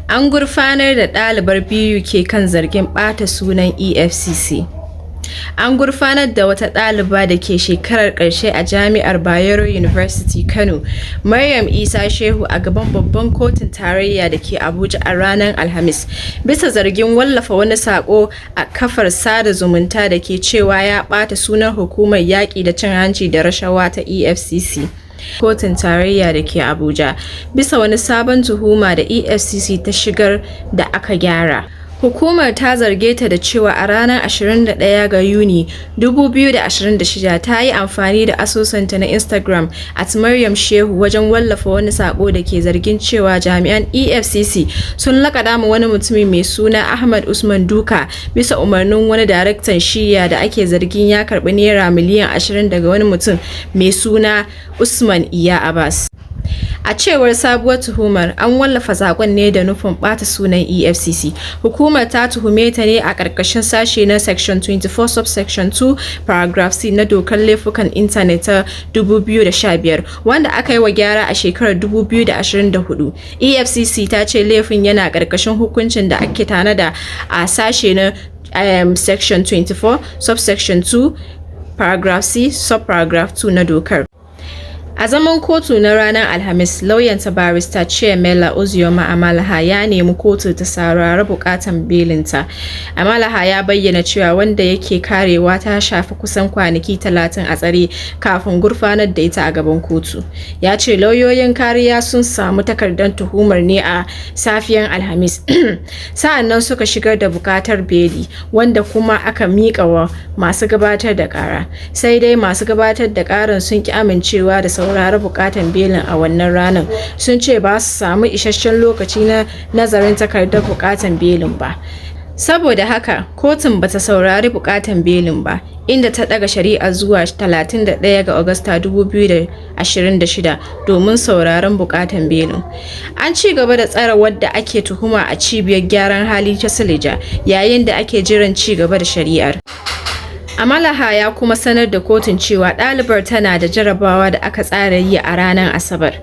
An gurfanar da ɗalibar BUK kan zargin ɓata sunan EFCC. An gurfanar da wata ɗaliba da ke shekarar ƙarshe a Jami'ar Bayero University Kano, Maryam Isa Shehu a gaban Babban Kotun Tarayya da ke Abuja a ranar Alhamis, bisa zargin wallafa wani saƙo a kafar sada zumunta da ke cewa ya ɓata sunan Hukumar Yaƙi da Cin Hanci da Rashawa ta EFCC. Kotun Tarayya da ke Abuja, bisa wani sabon tuhuma da EFCC ta shigar da aka gyara. Hukumar ta zarge ta da cewa a ranar 21 ga Yuni 2026 ta yi amfani da asusunta na Instagram @Maryam Shehu wajen wallafa wani sako da ke zargin cewa jami'an EFCC sun laƙada ma wani mutumi mai suna Ahmad Usman duka bisa umarnin wani daraktan shiyya da ake zargin ya karɓi naira miliyan 20 daga wani mutum mai suna Usman Iya Abbas. A cewar sabuwar tuhumar, an wallafa saƙon ne da nufin ɓata sunan EFCC. Hukumar ta tuhume ta ne a ƙarƙashin sashe na Section 24 Subsection 2 Paragraph C na Dokar Laifukan Intanet ta 2015, wanda aka yi wa gyara a shekarar 2024. EFCC ta ce laifin yana ƙarƙashin hukuncin da ake tanada a sashe na Section 24 Subsection 2 Paragraph C Subparagraph 2 na dokar. A zaman kotu na ranar Alhamis, lauyanta barista Chiemela Ozioma Amalaha ya nemi kotu ta saurari bukatan belinta. Amalaha ya bayyana cewa wanda yake karewa ta shafi kusan kwanaki 30 a tsare kafin gurfanar da ita a gaban kotu. Ya ce lauyoyin kariya sun samu takardar tuhumar ne a safiyan Alhamis. Sa'annan suka shigar da bukatar beli, wanda kuma aka miƙa wa masu gabatar da ƙara. Sai dai masu gabatar da ƙaran sun ki amincewa da saurari bukatan belin a wannan ranar. Sun ce ba su samu isasshen lokaci na nazarin takardar bukatan belin ba. Saboda haka, kotun bata saurari bukatan belin ba, inda ta daga shari'a zuwa 31 ga Agusta 2026 domin sauraron bukatan belin. An ci gaba da tsare wadda ake tuhuma a cibiyar gyaran hali ta Suleja, yayin da ake jiran ci gaba da shari'ar. Amalaha ya kuma sanar da kotun cewa ɗalibar tana da jarabawa da aka tsara yi a ranar Asabar.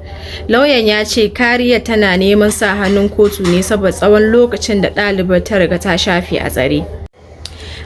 Lauyan ya ce kariya tana neman sa hannun kotu ne saboda tsawon lokacin da ɗalibar ta riga ta shafe a tsare.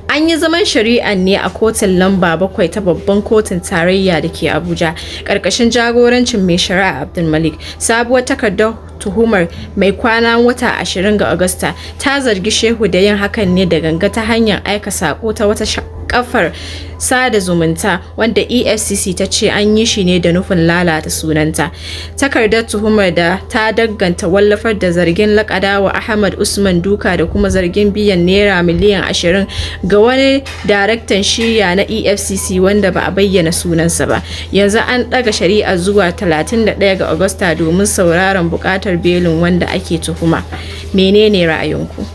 An yi zaman shari'ar ne a kotun lamba 7 ta babban kotun tarayya da ke Abuja, ƙarƙashin jagorancin mai shari'a Abdulmalik. Sabuwar takardar tuhumar mai kwana wata 20 ga Agusta ta zargi Shehu da yin hakan ne da ganga ta hanyar aika sako ta wata kafar sada zumunta, wanda EFCC ta ce an yi shi ne da nufin lalata sunanta. Takardar tuhumar da ta danganta wallafar da zargin laƙadawa Ahmad Usman duka da kuma zargin biyan naira miliyan 20 ga wani daraktan shiyya na EFCC wanda ba a bayyana sunansa ba. Yanzu an ɗaga shari'a zuwa 31 ga Agusta domin sauraron buƙatar belin wanda ake tuhuma. Menene ra'ayinku?